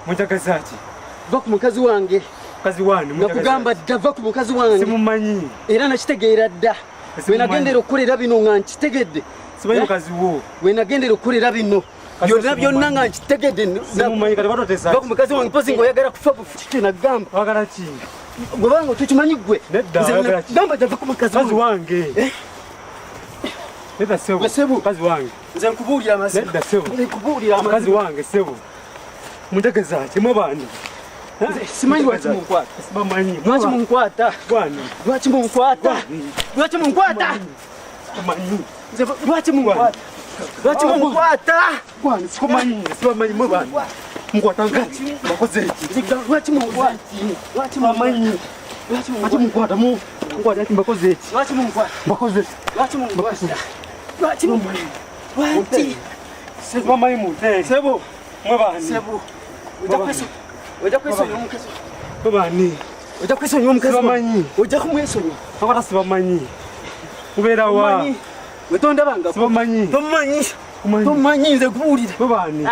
Mutakazaji va ku mukazi wange kazi wani nakugamba dava ku mukazi wange simumanyi era nakitegeera dda we nagendera okukolera bino nga nkitegedde simanyi mukazi wo we nagendera okukolera bino byonna nga nkitegedde simumanyi kati batotesa va ku mukazi wange pozi ng'oyagala kufa bufuti nagamba wagala ki gwebanga tukimanyi gwe gamba dava ku mukazi wange Neda sebo kazi wange nze nkubuulira amazima neda sebo nkubuulira amazima kazi wange sebo mutakazaji mwabandi simanyi lwaki munkwata sibamanyi lwaki munkwata bwana lwaki munkwata lwaki munkwata simanyi lwaki munkwata lwaki munkwata bwana sibamanyi mwabandi munkwata ngaki bakoze iki lwaki munkwata lwaki sibamanyi lwaki munkwata munkwata ati bakoze iki lwaki munkwata bakoze lwaki munkwata lwaki munkwata lwaki sibamanyi muteri sebo mwabandi sebo ojja kwesonyiwa omukazi babani ojja kwesonyiwa omukazi sibamanyi ojja kumwesonyiwa abata sibamanyi ubeera wa we tondabanga sibamanyi tomanyi nze kubuulira babani